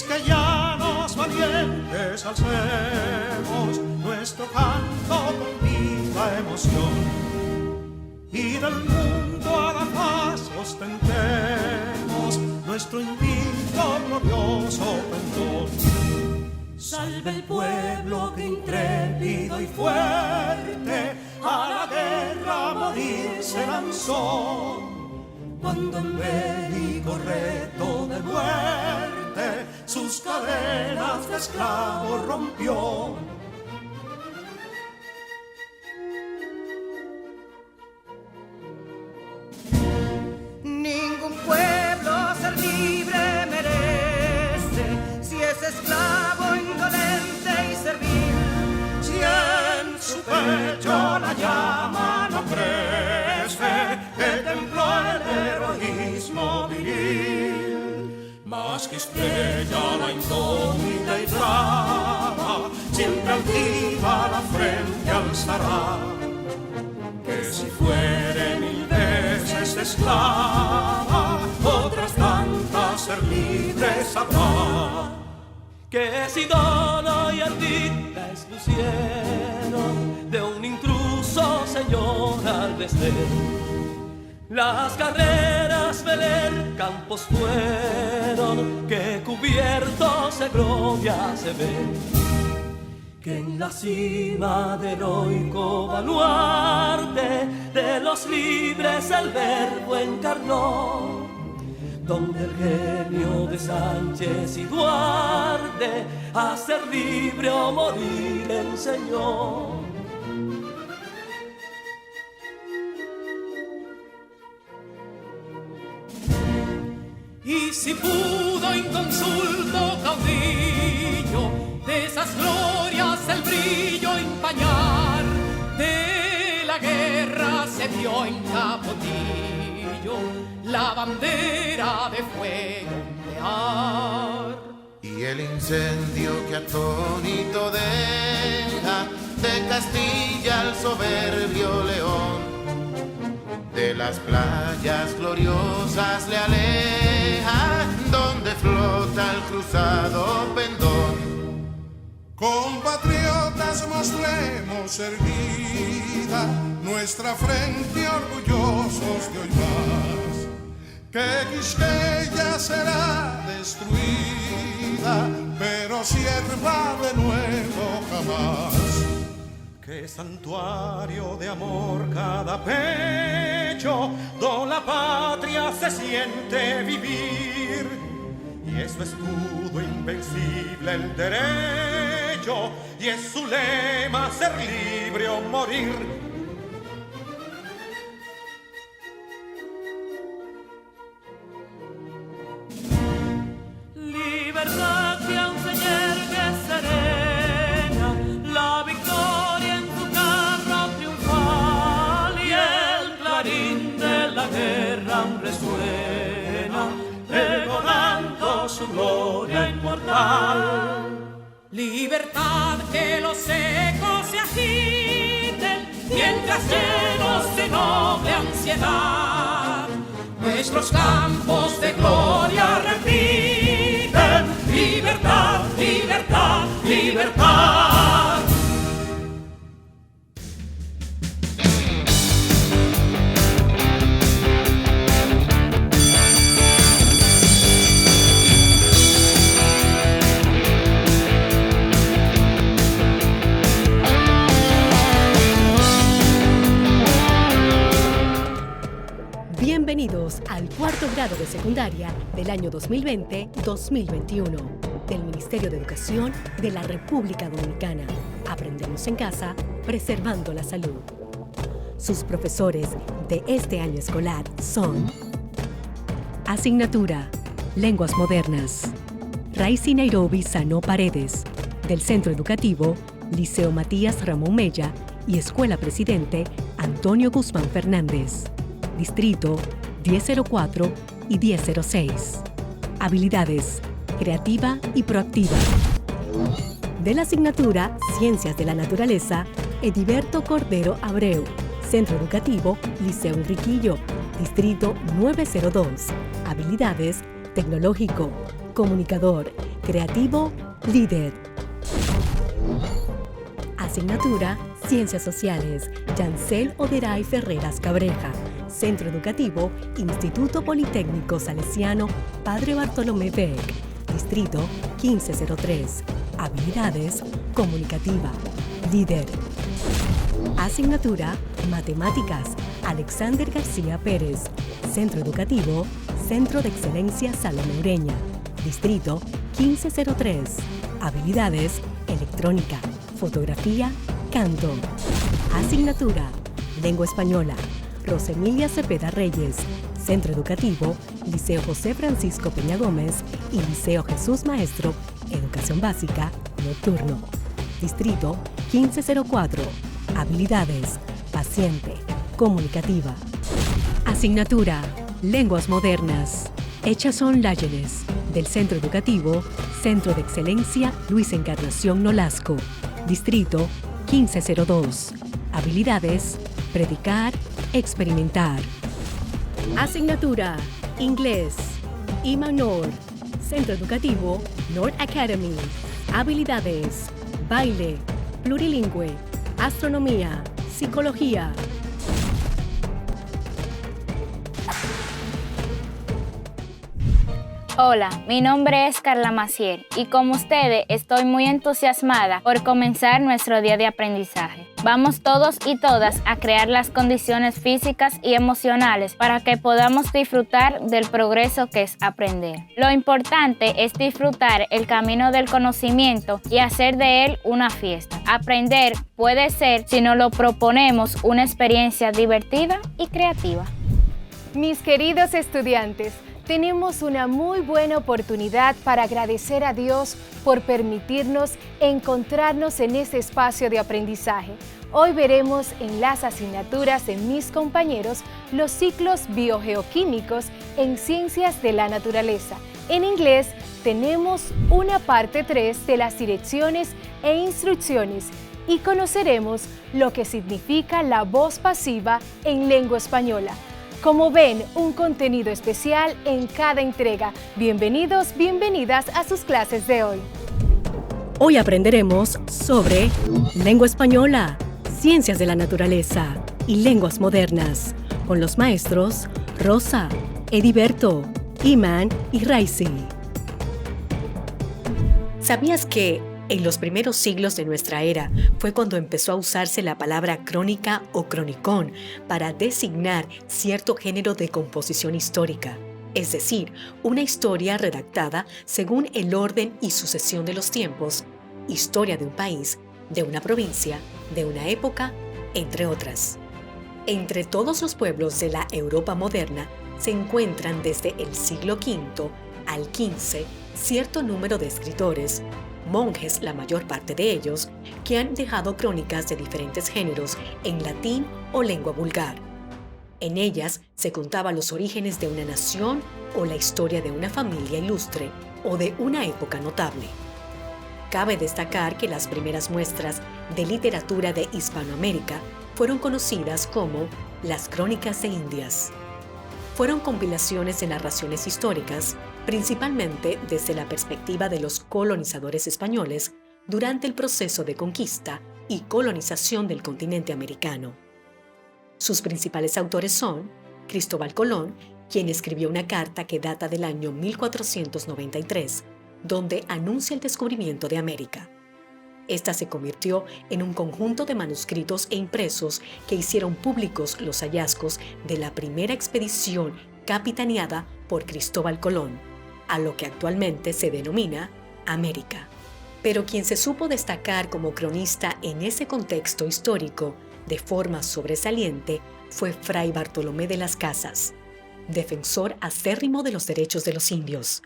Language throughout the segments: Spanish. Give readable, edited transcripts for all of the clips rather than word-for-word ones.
quisqueyanos valientes alcemos nuestro canto con viva emoción, y del mundo a la paz ostentemos nuestro invicto glorioso pendón. Salve el pueblo que intrépido y fuerte a la guerra a morir se lanzó, cuando en bélico reto de muerte sus cadenas de esclavos rompió. Ningún pueblo ser libre merece si es esclavo, indolente y servil. Si en su pecho la llama no crece, que templó el heroísmo viril, más que estrella la indómita y brava, siempre altiva la frente alzará, que si fuere mil veces esclava, otras tantas ser libre sabrá. Que si Dona y Ardita expusieron de un intruso señor al desdén, las carreras veler campos fueron que cubiertos de gloria se ven, que en la cima del heroico baluarte de los libres el verbo encarnó, donde el genio de Sánchez y Duarte a ser libre o morir enseñó. Y si pudo inconsulto caudillo de esas glorias el brillo empañar, de la guerra se vio en Capotillo la bandera de fuego ondear. Y el incendio que atónito deja de Castilla al soberbio león, de las playas gloriosas le aleja, donde flota el cruzado pendón. Compatriotas, mostremos erguida nuestra frente orgullosos de hoy más, que Quisqueya será destruida, pero sierva de nuevo jamás. Que santuario de amor cada pecho, donde la patria se siente vivir, y es su escudo invencible el derecho, y es su lema ser libre o morir. Libertad que aún se yergue serena, la victoria en tu carro triunfal, y el clarín de la guerra aún resuena, pregonando su gloria inmortal. Libertad, que los ecos se agiten mientras llenos de noble ansiedad nuestros campos de gloria repiten. Libertad, libertad, libertad. Bienvenidos al cuarto grado de secundaria del año 2020-2021 del Ministerio de Educación de la República Dominicana. Aprendemos en casa, preservando la salud. Sus profesores de este año escolar son: Asignatura Lenguas Modernas, Raicy Nairobi Sano Paredes, del Centro Educativo Liceo Matías Ramón Mella y Escuela Presidente Antonio Guzmán Fernández. Distrito 1004 y 1006. Habilidades: creativa y proactiva. De la asignatura Ciencias de la Naturaleza, Ediberto Cordero Abreu, Centro Educativo Liceo Enriquillo, Distrito 902. Habilidades: tecnológico, comunicador, Creativo, líder. Asignatura Ciencias Sociales, Yancel Oderay Ferreras Cabreja. Centro Educativo, Instituto Politécnico Salesiano Padre Bartolomé Beck. Distrito 1503. Habilidades, comunicativa, líder. Asignatura Matemáticas, Alexander García Pérez. Centro Educativo, Centro de Excelencia Salomé Ureña. Distrito 1503. Habilidades, electrónica, fotografía, canto. Asignatura Lengua Española, Rosemilia Cepeda Reyes. Centro Educativo, Liceo José Francisco Peña Gómez y Liceo Jesús Maestro, Educación Básica, Nocturno. Distrito 1504. Habilidades, paciente, comunicativa. Asignatura Lenguas Modernas, Echazón Láyenes, del Centro Educativo, Centro de Excelencia Luis Encarnación Nolasco. Distrito 1502. Habilidades, predicar, experimentar. Asignatura Inglés, Imanor, Centro Educativo North Academy. Habilidades, baile, plurilingüe, astronomía, psicología. Hola, mi nombre es Carla Maciel y como ustedes estoy muy entusiasmada por comenzar nuestro día de aprendizaje. Vamos todos y todas a crear las condiciones físicas y emocionales para que podamos disfrutar del progreso que es aprender. Lo importante es disfrutar el camino del conocimiento y hacer de él una fiesta. Aprender puede ser, si nos lo proponemos, una experiencia divertida y creativa. Mis queridos estudiantes, tenemos una muy buena oportunidad para agradecer a Dios por permitirnos encontrarnos en este espacio de aprendizaje. Hoy veremos en las asignaturas de mis compañeros los ciclos biogeoquímicos en Ciencias de la Naturaleza. En inglés tenemos una parte 3 de las direcciones e instrucciones y conoceremos lo que significa la voz pasiva en lengua española. Como ven, un contenido especial en cada entrega. Bienvenidos, bienvenidas a sus clases de hoy. Hoy aprenderemos sobre lengua española, ciencias de la naturaleza y lenguas modernas, con los maestros Rosa, Ediberto, Iman y Raisi. ¿Sabías que en los primeros siglos de nuestra era fue cuando empezó a usarse la palabra crónica o cronicón para designar cierto género de composición histórica? Es decir, una historia redactada según el orden y sucesión de los tiempos, historia de un país, de una provincia, de una época, entre otras. Entre todos los pueblos de la Europa moderna se encuentran desde el siglo V al XV cierto número de escritores, monjes la mayor parte de ellos, que han dejado crónicas de diferentes géneros en latín o lengua vulgar. En ellas se contaban los orígenes de una nación o la historia de una familia ilustre o de una época notable. Cabe destacar que las primeras muestras de literatura de Hispanoamérica fueron conocidas como las Crónicas de Indias. Fueron compilaciones de narraciones históricas, principalmente desde la perspectiva de los colonizadores españoles durante el proceso de conquista y colonización del continente americano. Sus principales autores son Cristóbal Colón, quien escribió una carta que data del año 1493, donde anuncia el descubrimiento de América. Esta se convirtió en un conjunto de manuscritos e impresos que hicieron públicos los hallazgos de la primera expedición capitaneada por Cristóbal Colón, a lo que actualmente se denomina América. Pero quien se supo destacar como cronista en ese contexto histórico de forma sobresaliente fue Fray Bartolomé de las Casas, defensor acérrimo de los derechos de los indios.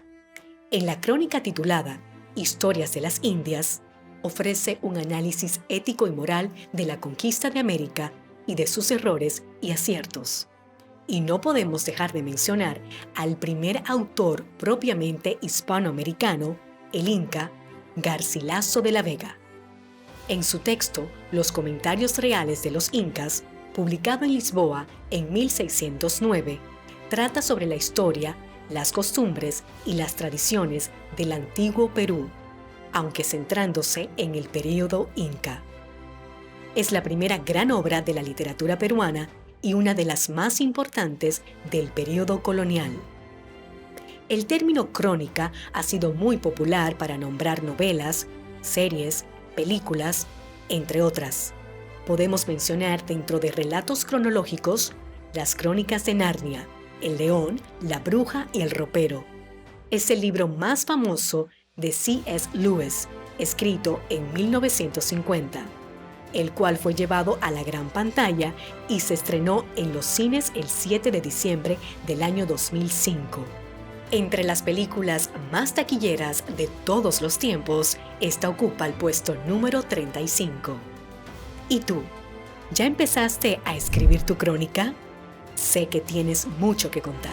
En la crónica titulada Historias de las Indias, ofrece un análisis ético y moral de la conquista de América y de sus errores y aciertos. Y no podemos dejar de mencionar al primer autor propiamente hispanoamericano, el inca Garcilaso de la Vega. En su texto, Los Comentarios Reales de los Incas, publicado en Lisboa en 1609, trata sobre la historia, las costumbres y las tradiciones del antiguo Perú, aunque centrándose en el período Inca. Es la primera gran obra de la literatura peruana y una de las más importantes del período colonial. El término crónica ha sido muy popular para nombrar novelas, series, películas, entre otras. Podemos mencionar dentro de relatos cronológicos las Crónicas de Narnia, El León, la Bruja y el Ropero. Es el libro más famoso de C.S. Lewis, escrito en 1950, el cual fue llevado a la gran pantalla y se estrenó en los cines el 7 de diciembre del año 2005. Entre las películas más taquilleras de todos los tiempos, esta ocupa el puesto número 35. ¿Y tú? ¿Ya empezaste a escribir tu crónica? Sé que tienes mucho que contar.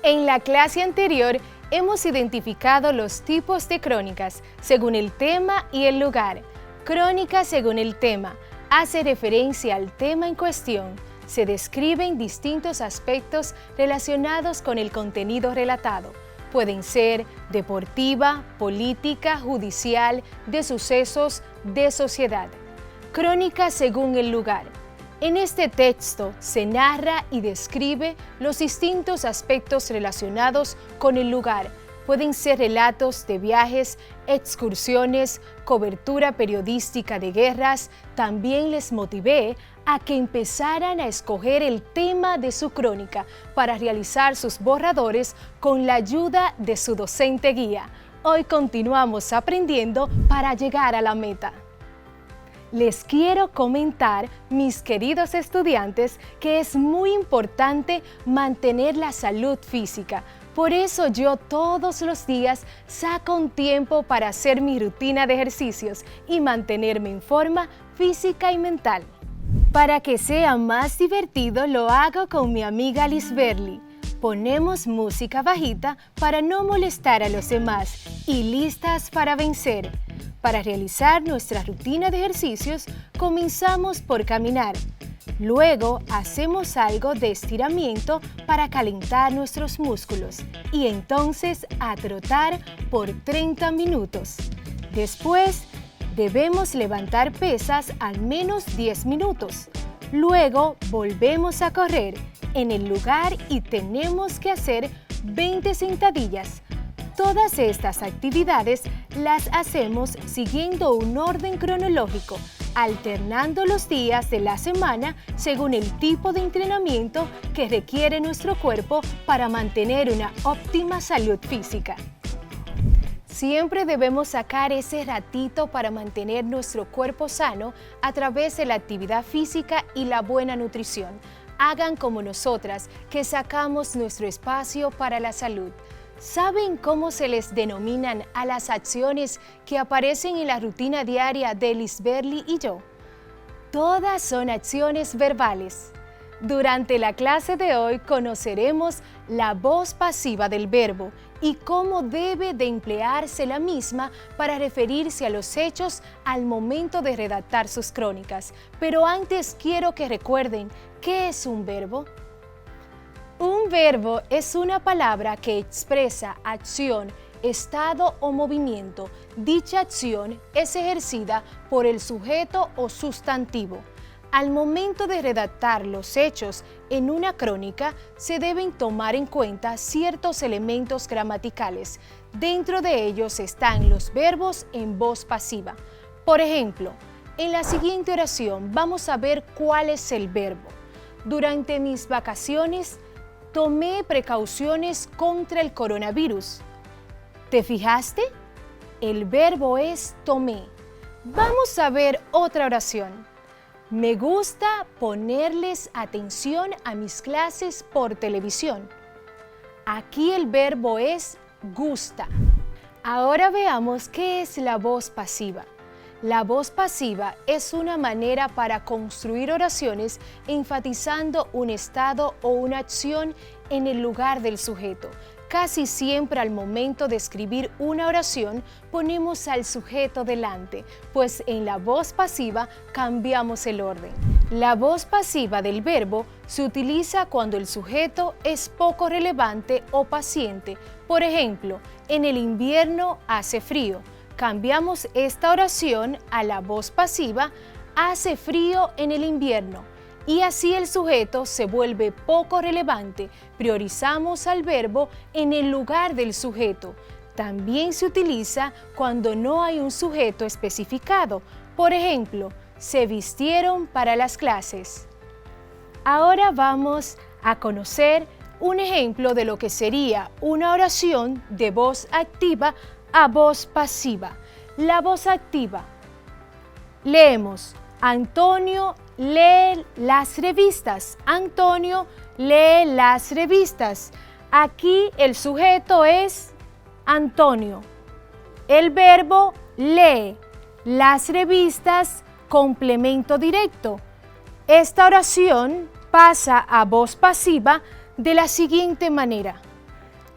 En la clase anterior hemos identificado los tipos de crónicas según el tema y el lugar. Crónica según el tema hace referencia al tema en cuestión. Se describen distintos aspectos relacionados con el contenido relatado. Pueden ser deportiva, política, judicial, de sucesos, de sociedad. Crónica según el lugar. En este texto se narra y describe los distintos aspectos relacionados con el lugar. Pueden ser relatos de viajes, excursiones, cobertura periodística de guerras. También les motivé a que empezaran a escoger el tema de su crónica para realizar sus borradores con la ayuda de su docente guía. Hoy continuamos aprendiendo para llegar a la meta. Les quiero comentar, mis queridos estudiantes, que es muy importante mantener la salud física. Por eso yo todos los días saco un tiempo para hacer mi rutina de ejercicios y mantenerme en forma física y mental. Para que sea más divertido, lo hago con mi amiga Lisberly. Ponemos música bajita para no molestar a los demás y listas para vencer. Para realizar nuestra rutina de ejercicios, comenzamos por caminar. Luego hacemos algo de estiramiento para calentar nuestros músculos y entonces a trotar por 30 minutos. Después, debemos levantar pesas al menos 10 minutos. Luego volvemos a correr en el lugar y tenemos que hacer 20 sentadillas. Todas estas actividades las hacemos siguiendo un orden cronológico, alternando los días de la semana según el tipo de entrenamiento que requiere nuestro cuerpo para mantener una óptima salud física. Siempre debemos sacar ese ratito para mantener nuestro cuerpo sano a través de la actividad física y la buena nutrición. Hagan como nosotras, que sacamos nuestro espacio para la salud. ¿Saben cómo se les denominan a las acciones que aparecen en la rutina diaria de Lisberly y yo? Todas son acciones verbales. Durante la clase de hoy conoceremos la voz pasiva del verbo y cómo debe de emplearse la misma para referirse a los hechos al momento de redactar sus crónicas. Pero antes quiero que recuerden, ¿qué es un verbo? Un verbo es una palabra que expresa acción, estado o movimiento. Dicha acción es ejercida por el sujeto o sustantivo. Al momento de redactar los hechos en una crónica, se deben tomar en cuenta ciertos elementos gramaticales. Dentro de ellos están los verbos en voz pasiva. Por ejemplo, en la siguiente oración vamos a ver cuál es el verbo. Durante mis vacaciones, tomé precauciones contra el coronavirus. ¿Te fijaste? El verbo es tomé. Vamos a ver otra oración. Me gusta ponerles atención a mis clases por televisión. Aquí el verbo es gusta. Ahora veamos qué es la voz pasiva. La voz pasiva es una manera para construir oraciones enfatizando un estado o una acción en el lugar del sujeto. Casi siempre al momento de escribir una oración ponemos al sujeto delante, pues en la voz pasiva cambiamos el orden. La voz pasiva del verbo se utiliza cuando el sujeto es poco relevante o paciente. Por ejemplo, en el invierno hace frío. Cambiamos esta oración a la voz pasiva, hace frío en el invierno. Y así el sujeto se vuelve poco relevante. Priorizamos al verbo en el lugar del sujeto. También se utiliza cuando no hay un sujeto especificado. Por ejemplo, se vistieron para las clases. Ahora vamos a conocer un ejemplo de lo que sería una oración de voz activa a voz pasiva. La voz activa. Leemos: Antonio lee las revistas. Antonio lee las revistas. Aquí el sujeto es Antonio. El verbo lee. Las revistas, complemento directo. Esta oración pasa a voz pasiva de la siguiente manera: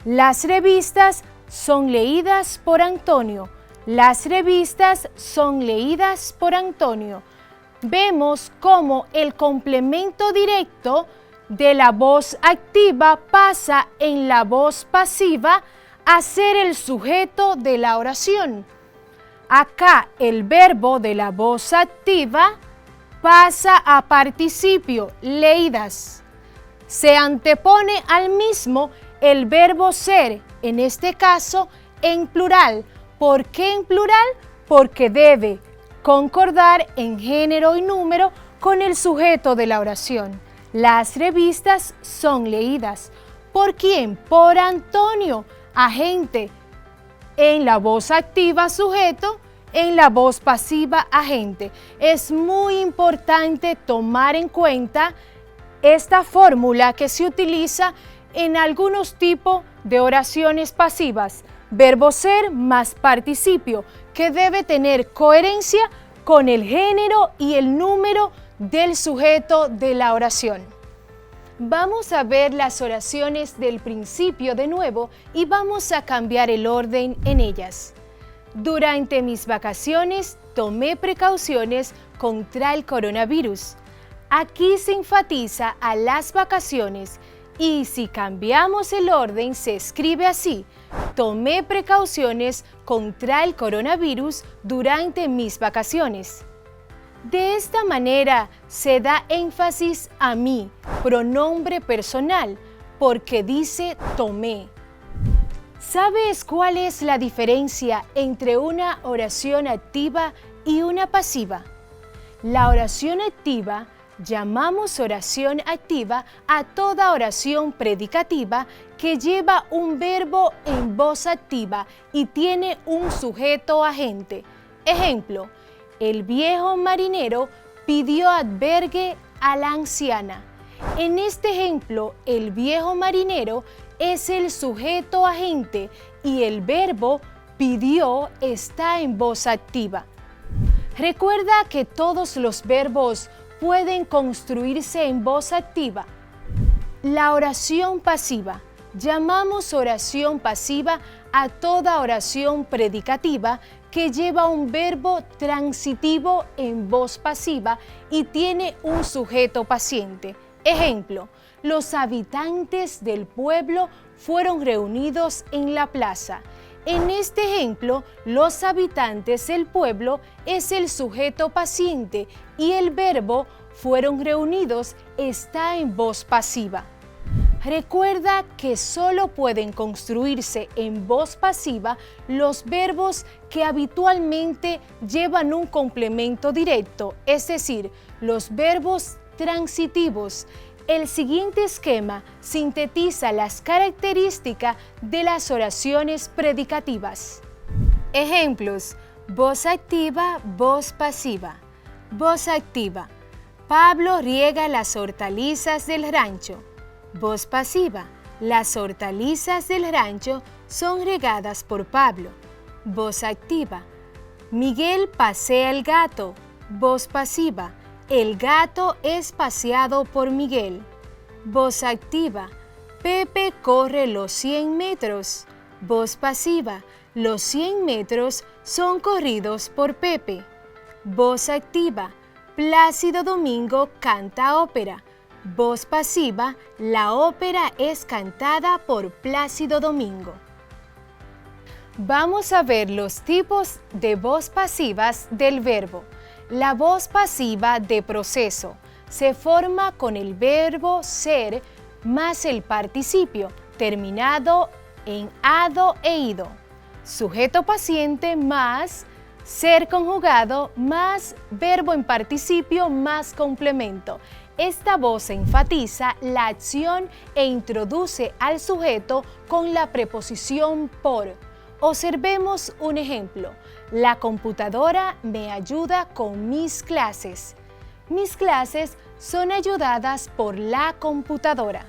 las revistas son leídas por Antonio. Las revistas son leídas por Antonio. Vemos cómo el complemento directo de la voz activa pasa en la voz pasiva a ser el sujeto de la oración. Acá el verbo de la voz activa pasa a participio, leídas. Se antepone al mismo el verbo ser, en este caso en plural. ¿Por qué en plural? Porque debe concordar en género y número con el sujeto de la oración. Las revistas son leídas. ¿Por quién? Por Antonio, agente. En la voz activa, sujeto; en la voz pasiva, agente. Es muy importante tomar en cuenta esta fórmula que se utiliza en algunos tipos de oraciones pasivas. Verbo ser más participio, que debe tener coherencia con el género y el número del sujeto de la oración. Vamos a ver las oraciones del principio de nuevo y vamos a cambiar el orden en ellas. Durante mis vacaciones tomé precauciones contra el coronavirus. Aquí se enfatiza a las vacaciones y si cambiamos el orden se escribe así: tomé precauciones contra el coronavirus durante mis vacaciones. De esta manera se da énfasis a mi pronombre personal porque dice tomé. ¿Sabes cuál es la diferencia entre una oración activa y una pasiva? La oración activa llamamos oración activa a toda oración predicativa que lleva un verbo en voz activa y tiene un sujeto agente. Ejemplo: el viejo marinero pidió albergue a la anciana. En este ejemplo, el viejo marinero es el sujeto agente y el verbo pidió está en voz activa. Recuerda que todos los verbos pueden construirse en voz activa. La oración pasiva. Llamamos oración pasiva a toda oración predicativa que lleva un verbo transitivo en voz pasiva y tiene un sujeto paciente. Ejemplo: los habitantes del pueblo fueron reunidos en la plaza. En este ejemplo, los habitantes del pueblo es el sujeto paciente y el verbo fueron reunidos está en voz pasiva. Recuerda que solo pueden construirse en voz pasiva los verbos que habitualmente llevan un complemento directo, es decir, los verbos transitivos. El siguiente esquema sintetiza las características de las oraciones predicativas. Ejemplos: voz activa, voz pasiva. Voz activa: Pablo riega las hortalizas del rancho. Voz pasiva: las hortalizas del rancho son regadas por Pablo. Voz activa: Miguel pasea el gato. Voz pasiva: el gato es paseado por Miguel. Voz activa: Pepe corre los 100 metros. Voz pasiva: los 100 metros son corridos por Pepe. Voz activa: Plácido Domingo canta ópera. Voz pasiva, la ópera es cantada por Plácido Domingo. Vamos a ver los tipos de voz pasivas del verbo. La voz pasiva de proceso se forma con el verbo ser más el participio, terminado en ado e ido. Sujeto paciente más ser conjugado más verbo en participio más complemento. Esta voz enfatiza la acción e introduce al sujeto con la preposición por. Observemos un ejemplo. La computadora me ayuda con mis clases. Mis clases son ayudadas por la computadora.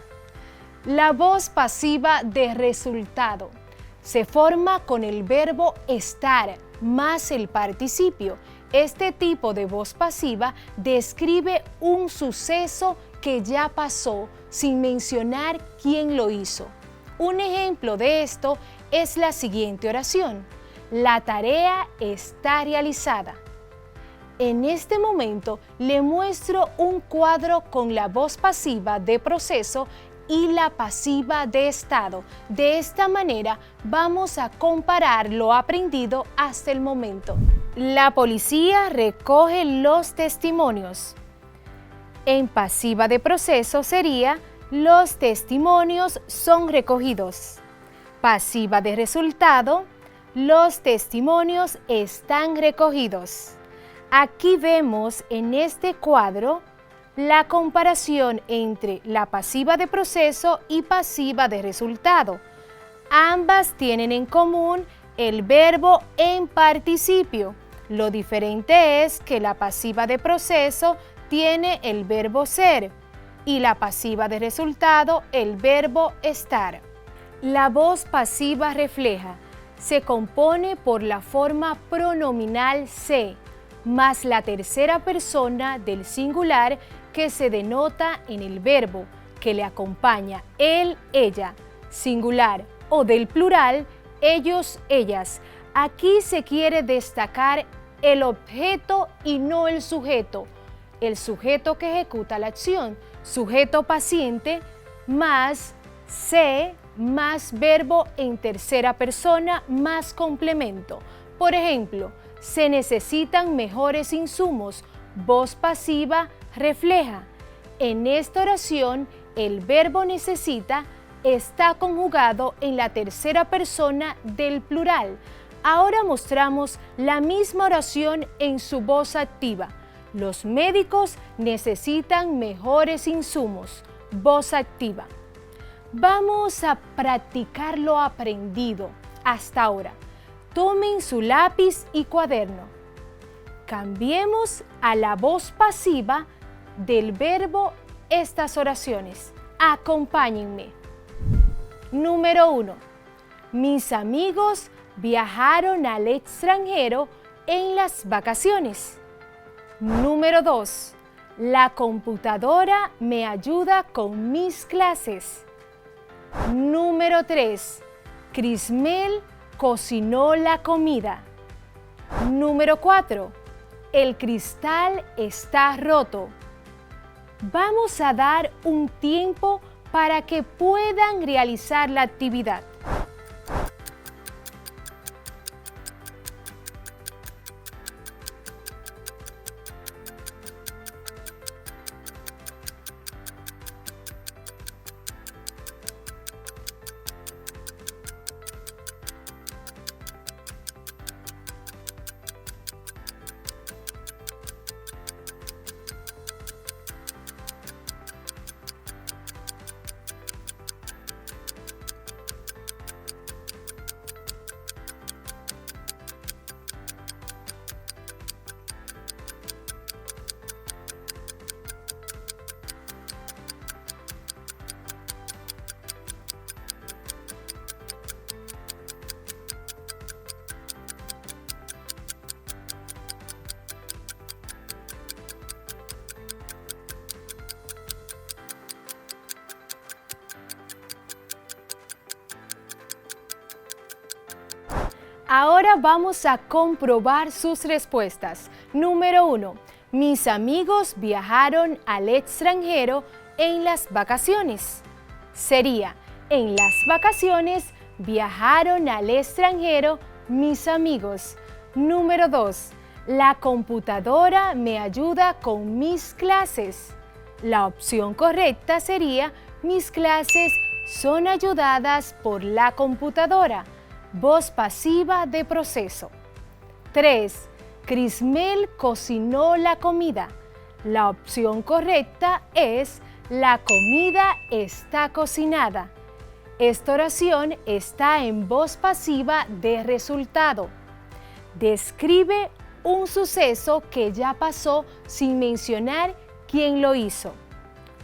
La voz pasiva de resultado se forma con el verbo estar más el participio. Este tipo de voz pasiva describe un suceso que ya pasó sin mencionar quién lo hizo. Un ejemplo de esto es la siguiente oración. La tarea está realizada. En este momento le muestro un cuadro con la voz pasiva de proceso y la pasiva de estado. De esta manera vamos a comparar lo aprendido hasta el momento. La policía recoge los testimonios. En pasiva de proceso sería los testimonios son recogidos. Pasiva de resultado, los testimonios están recogidos. Aquí vemos en este cuadro la comparación entre la pasiva de proceso y pasiva de resultado. Ambas tienen en común el verbo en participio. Lo diferente es que la pasiva de proceso tiene el verbo ser y la pasiva de resultado el verbo estar. La voz pasiva refleja se compone por la forma pronominal se más la tercera persona del singular que se denota en el verbo que le acompaña él, ella, singular, o del plural, ellos, ellas. Aquí se quiere destacar el objeto y no el sujeto. El sujeto que ejecuta la acción, sujeto paciente, más se, más verbo en tercera persona, más complemento. Por ejemplo, se necesitan mejores insumos. Voz pasiva refleja. En esta oración, el verbo necesita está conjugado en la tercera persona del plural. Ahora mostramos la misma oración en su voz activa. Los médicos necesitan mejores insumos. Voz activa. Vamos a practicar lo aprendido hasta ahora. Tomen su lápiz y cuaderno. Cambiemos a la voz pasiva del verbo estas oraciones. Acompáñenme. Número 1. Mis amigos viajaron al extranjero en las vacaciones. Número 2. La computadora me ayuda con mis clases. Número 3. Crismel cocinó la comida. Número 4. El cristal está roto. Vamos a dar un tiempo para que puedan realizar la actividad. Ahora vamos a comprobar sus respuestas. Número 1. Mis amigos viajaron al extranjero en las vacaciones. Sería, en las vacaciones viajaron al extranjero mis amigos. Número 2. La computadora me ayuda con mis clases. La opción correcta sería, mis clases son ayudadas por la computadora. Voz pasiva de proceso. 3. Crismel cocinó la comida. La opción correcta es, la comida está cocinada. Esta oración está en voz pasiva de resultado. Describe un suceso que ya pasó sin mencionar quién lo hizo.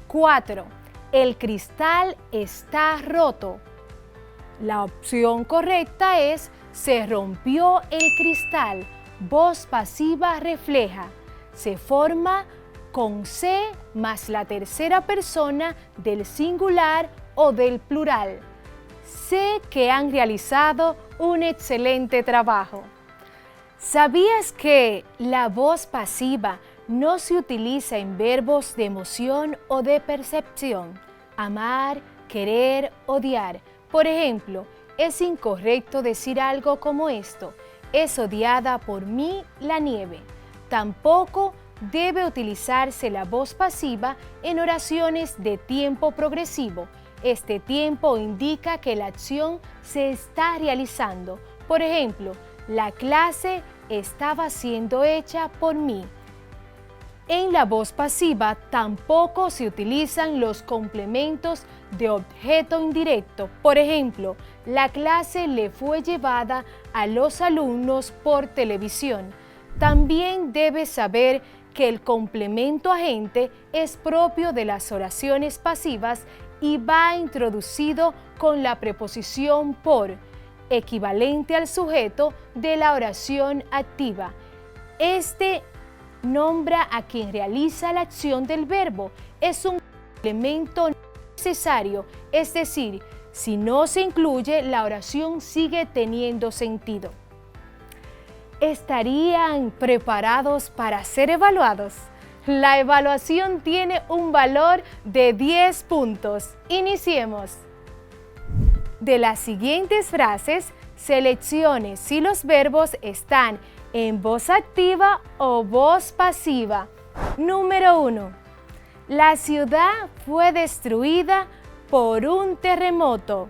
4. El cristal está roto. La opción correcta es, se rompió el cristal. Voz pasiva refleja. Se forma con C más la tercera persona del singular o del plural. Sé que han realizado un excelente trabajo. ¿Sabías que la voz pasiva no se utiliza en verbos de emoción o de percepción? Amar, querer, odiar. Por ejemplo, es incorrecto decir algo como esto: es odiada por mí la nieve. Tampoco debe utilizarse la voz pasiva en oraciones de tiempo progresivo. Este tiempo indica que la acción se está realizando. Por ejemplo, la clase estaba siendo hecha por mí. En la voz pasiva tampoco se utilizan los complementos de objeto indirecto. Por ejemplo, la clase le fue llevada a los alumnos por televisión. También debes saber que el complemento agente es propio de las oraciones pasivas y va introducido con la preposición por, equivalente al sujeto de la oración activa. Este nombra a quien realiza la acción del verbo. Es un complemento necesario, es decir, si no se incluye, la oración sigue teniendo sentido. ¿Estarían preparados para ser evaluados? La evaluación tiene un valor de 10 puntos. Iniciemos. De las siguientes frases, seleccione si los verbos están en voz activa o voz pasiva. Número 1. La ciudad fue destruida por un terremoto.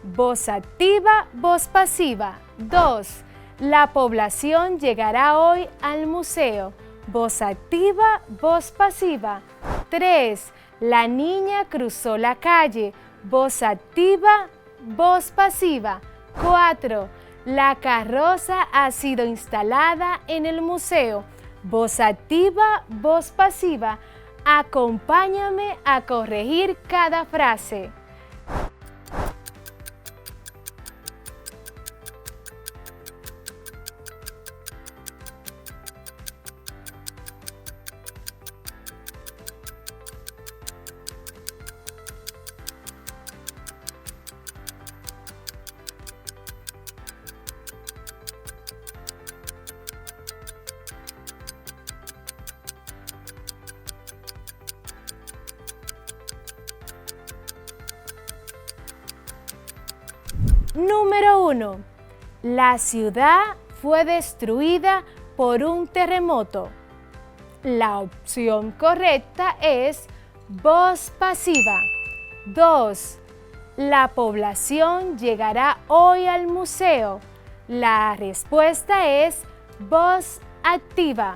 Voz activa, voz pasiva. 2. La población llegará hoy al museo. Voz activa, voz pasiva. 3. La niña cruzó la calle. Voz activa, voz pasiva. 4. La carroza ha sido instalada en el museo. Voz activa, voz pasiva. Acompáñame a corregir cada frase. Número 1. La ciudad fue destruida por un terremoto. La opción correcta es voz pasiva. 2. La población llegará hoy al museo. La respuesta es voz activa.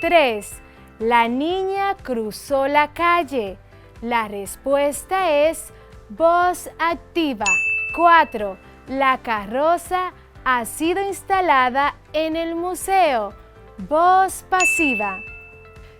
3. La niña cruzó la calle. La respuesta es voz activa. 4. La carroza ha sido instalada en el museo. Voz pasiva.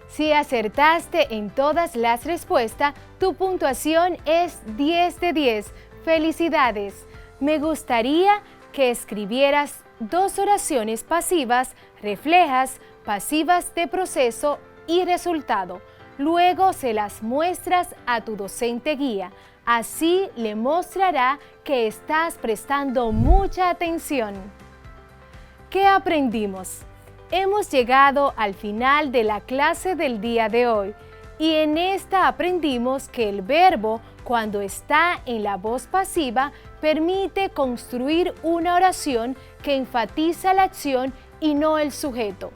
Si acertaste en todas las respuestas, tu puntuación es 10 de 10. ¡Felicidades! Me gustaría que escribieras 2 oraciones pasivas, reflejas, pasivas de proceso y resultado. Luego se las muestras a tu docente guía. Así le mostrará que estás prestando mucha atención. ¿Qué aprendimos? Hemos llegado al final de la clase del día de hoy y en esta aprendimos que el verbo, cuando está en la voz pasiva, permite construir una oración que enfatiza la acción y no el sujeto.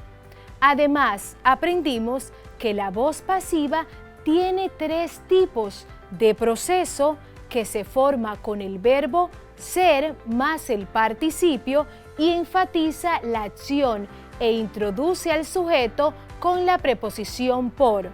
Además, aprendimos que la voz pasiva tiene 3 tipos de proceso que se forma con el verbo ser más el participio y enfatiza la acción e introduce al sujeto con la preposición por.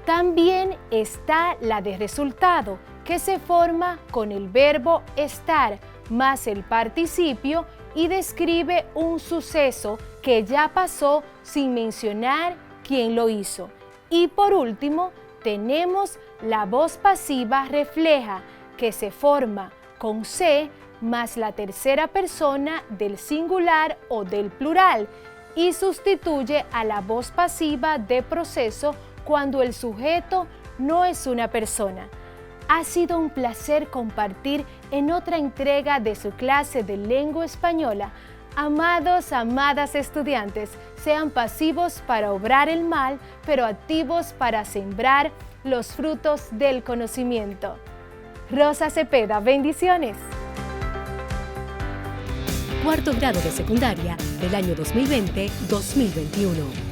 También está la de resultado, que se forma con el verbo estar más el participio y describe un suceso que ya pasó sin mencionar quién lo hizo. Y por último, tenemos la voz pasiva refleja, que se forma con se más la tercera persona del singular o del plural y sustituye a la voz pasiva de proceso cuando el sujeto no es una persona. Ha sido un placer compartir en otra entrega de su clase de lengua española. Amados, amadas estudiantes, sean pasivos para obrar el mal, pero activos para sembrar los frutos del conocimiento. Rosa Cepeda, bendiciones. Cuarto grado de secundaria del año 2020-2021.